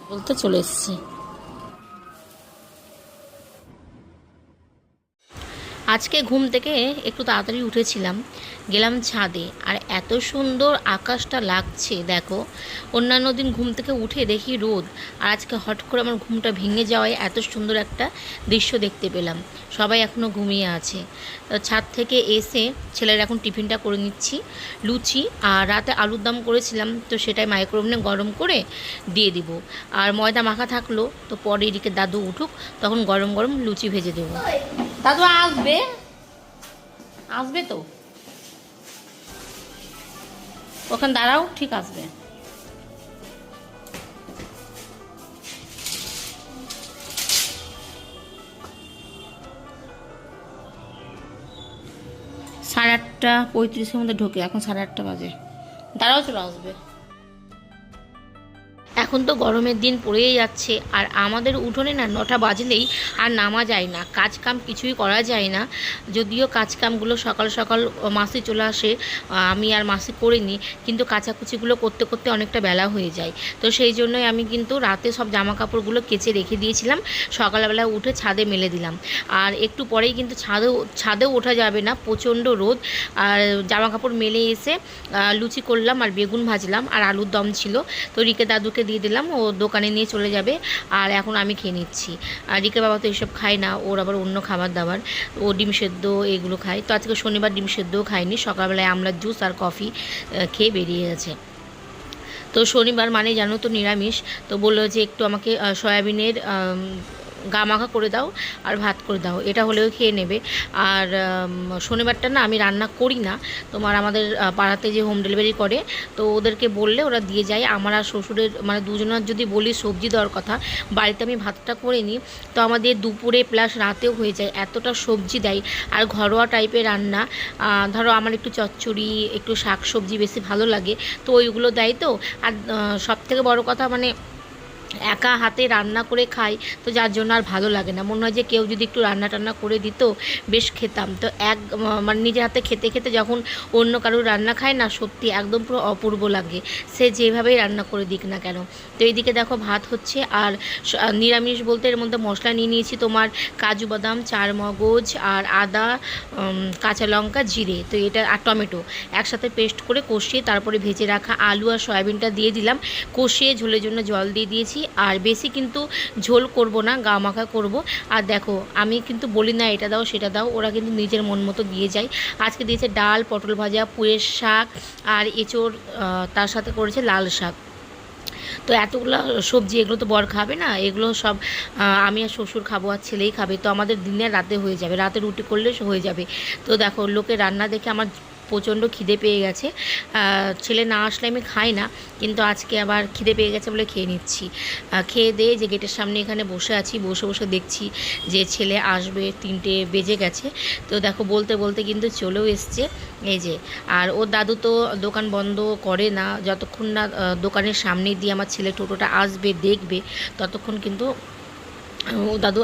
বলতে চলে এসেছি। আজকে ঘুম থেকে একটু তাড়াতাড়ি উঠেছিলাম, গেলাম ছাদে, আর এত সুন্দর আকাশটা লাগছে দেখো। অন্যান্য দিন ঘুম থেকে উঠে দেখি রোদ, আর আজকে হট করে আমার ঘুমটা ভেঙে যাওয়ায় এত সুন্দর একটা দৃশ্য দেখতে পেলাম। সবাই এখনও ঘুমিয়ে আছে। ছাদ থেকে এসে ছেলের এখন টিফিনটা করে নিচ্ছি। লুচি আর রাতে আলুর দম করেছিলাম, তো সেটাই মাইক্রোওভেনে গরম করে দিয়ে দিব। আর ময়দা মাখা থাকলো, তো পরে এদিকে দাদু উঠুক, তখন গরম গরম লুচি ভেজে দেবো। দাদু আসবে, আসবে তো, ওখানে দাঁড়াও, ঠিক আসবে। সাড়ে 8:35 মধ্যে ঢোকে, এখন 8:30 বাজে। দাঁড়াও, চলে আসবে। এখন তো গরমের দিন পড়েই যাচ্ছে, আর আমাদের উঠোনে না 9টা বাজলেই আর নামা যায় না, কাজ কাম কিছুই করা যায় না। যদিও কাজ কামগুলো সকাল সকাল মাসি চলে আসে, আমি আর মাসি করিনি, কিন্তু কাচাকুচিগুলো করতে করতে অনেকটা বেলা হয়ে যায়। তো সেই জন্যই আমি কিন্তু রাতে সব জামা কাপড়গুলো কেচে রেখে দিয়েছিলাম, সকালবেলা উঠে ছাদে মেলে দিলাম। আর একটু পরেই কিন্তু ছাদেও ওঠা যাবে না, প্রচণ্ড রোদ। আর জামা কাপড় মেলে এসে লুচি করলাম, আর বেগুন ভাজলাম, আর আলুর দম ছিল। তো রিকে দাদুকে দিয়ে দিলাম, ও দোকানে নিয়ে চলে যাবে, আর এখন আমি খেয়ে নিচ্ছি। আর রিকে বাবা তো এসব খায় না, ওর আবার অন্য খাবার দাবার, ও ডিম সেদ্ধ এগুলো খায়। তো আজকে শনিবার ডিম সেদ্ধও খায়নি, সকালবেলায় আমলার জুস আর কফি খেয়ে বেরিয়ে গেছে। তো শনিবার মানে জানো তো নিরামিষ। তো বললো যে একটু আমাকে সয়াবিনের গা মাখা করে দাও আর ভাত করে দাও, এটা হলেও খেয়ে নেবে। আর শনিবারটা না আমি রান্না করি না, তোমার আমাদের পাড়াতে যে হোম ডেলিভারি করে, তো ওদেরকে বললে ওরা দিয়ে যায়। আমার আর শ্বশুরের মানে দুজনের যদি বলি সবজি দেওয়ার কথা, বাড়িতে আমি ভাতটা করে নিই, তো আমাদের দুপুরে প্লাস রাতেও হয়ে যায়, এতটা সবজি দেয়। আর ঘরোয়া টাইপের রান্না, ধরো আমার একটু চচ্চড়ি, একটু শাক সবজি বেশি ভালো লাগে, তো ওইগুলো দেয়। তো আর সবথেকে বড় কথা মানে একা হাতে রান্না করে খাই, তো যার জন্য আর ভালো লাগে না। মনে হয় যে কেউ যদি একটু রান্না টান্না করে দিত, বেশ খেতাম। তো মানে নিজের হাতে খেতে খেতে যখন অন্য কারোর রান্না খায় না, সত্যি একদম পুরো অপূর্ব লাগে, সে যেভাবেই রান্না করে দিক না কেন। তো এইদিকে দেখো ভাত হচ্ছে, আর নিরামিষ বলতে এর মধ্যে মশলা নিয়ে নিয়েছি, তোমার কাজু বাদাম, চার মগজ, আর আদা, কাঁচা লঙ্কা, জিরে, তো এটা আর টমেটো একসাথে পেস্ট করে কষিয়ে তারপরে ভেজে রাখা আলু আর সয়াবিনটা দিয়ে দিলাম, কষিয়ে ঝোলের জন্য জল দিয়ে দিয়েছি। আর বেশি কিন্তু ঝোল করব না, গা মাখা করব। আর দেখো আমি কিন্তু বলি না এটা দাও সেটা দাও, ওরা কিন্তু নিজের মন মতো দিয়ে যায়। আজকে দিয়েছে ডাল, পটল ভাজা, পুঁইয়ের শাক, আর এঁচোড়, তার সাথে করেছে লাল শাক। তো এতগুলো সবজি, এগুলো তো বর খাবে না, এগুলো সব আমি আর শ্বশুর খাবো, আর ছেলেই খাবে। তো আমাদের দিনে রাতে হয়ে যাবে, রাতে রুটি করলে হয়ে যাবে। তো দেখো লোকের রান্না দেখে আমার প্রচণ্ড খিদে পেয়ে গেছে। ছেলে না আসলে আমি খাই না, কিন্তু আজকে আবার খিদে পেয়ে গেছে বলে খেয়ে নিচ্ছি। খেয়ে দিয়ে যে গেটের সামনে এখানে বসে আছি, বসে বসে দেখছি যে ছেলে আসবে, 3টে বেজে গেছে। তো দেখো বলতে বলতে কিন্তু চলেও এসছে, এই যে। আর ওর দাদু তো দোকান বন্ধ করে না, যতক্ষণ না দোকানের সামনে দিয়ে আমার ছেলে টোটোটা আসবে দেখবে, ততক্ষণ কিন্তু ও দাদু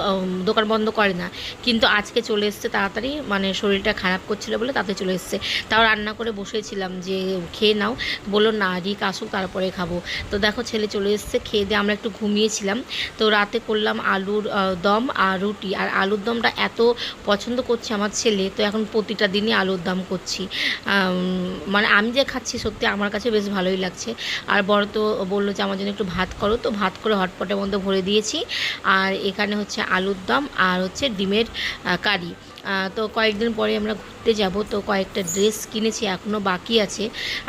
দোকান বন্ধ করে না। কিন্তু আজকে চলে এসছে তাড়াতাড়ি, মানে শরীরটা খারাপ করছিল বলে তাতে চলে এসছে। তাও রান্না করে বসেছিলাম যে খেয়ে নাও, বললো না রিক আসুক তারপরে খাবো। তো দেখো ছেলে চলে এসছে, খেয়ে দিয়ে আমরা একটু ঘুমিয়েছিলাম। তো রাতে করলাম আলুর দম আর রুটি। আর আলুর দমটা এত পছন্দ করছে আমার ছেলে, তো এখন প্রতিটা দিনই আলুর দম করছি। মানে আমি যে খাচ্ছি সত্যি আমার কাছে বেশ ভালোই লাগছে। আর বড় তো বললো যে আমার জন্য একটু ভাত করো, তো ভাত করে হটপটের মধ্যে ভরে দিয়েছি। আর এখানে হচ্ছে আলুর দম আর হচ্ছে ডিমের কারি। তো কয়েকদিন পরে আমরা ঘুরতে যাব, তো কয়েকটা ড্রেস কিনেছি, এখনও বাকি আছে।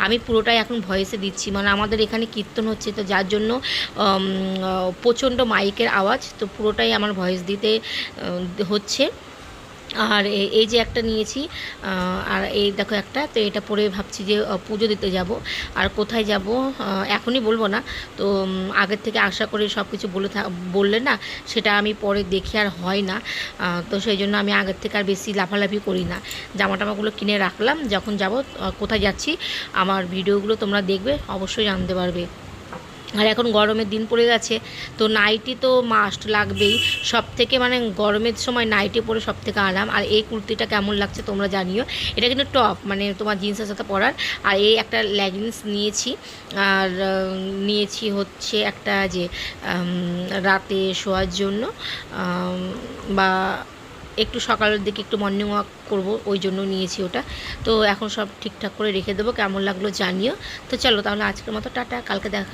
আমি পুরোটাই এখন ভয়েসে দিচ্ছি, মানে আমাদের এখানে কীর্তন হচ্ছে, তো যার জন্য প্রচণ্ড মাইকের আওয়াজ, তো পুরোটাই আমার ভয়েস দিতে হচ্ছে। আর এই যে একটা নিয়েছি, আর এই দেখো একটা, তো এটা পরে ভাবছি যে পুজো দিতে যাব। আর কোথায় যাব এখনই বলবো না, তো আগের থেকে আশা করে সব কিছু বললে না, সেটা আমি পরে দেখি আর হয় না। তো সেই জন্য আমি আগের থেকে আর বেশি লাফালাফি করি না, জামা টামাগুলো কিনে রাখলাম, যখন যাব কোথায় যাচ্ছি আমার ভিডিওগুলো তোমরা দেখবে, অবশ্যই জানতে পারবে। আর এখন গরমের দিন পড়ে গেছে, তো নাইটি তো মাস্ট লাগবেই। সব থেকে মানে গরমের সময় নাইটি পরে সব থেকে আরাম। আর এই কুর্তিটা কেমন লাগছে তোমরা জানিও। এটা কিন্তু টপ, মানে তোমার জিন্সের সাথে পরার। আর এই একটা লেগিংস নিয়েছি, আর নিয়েছি হচ্ছে একটা যে রাতে শোয়ার জন্য, বা একটু সকালের দিকে একটু মর্নিং ওয়াক করবো, ওই জন্য নিয়েছি ওটা। তো এখন সব ঠিকঠাক করে রেখে দেবো, কেমন লাগলো জানিও। তো চলো তাহলে আজকের মতো টাটা, কালকে দেখা।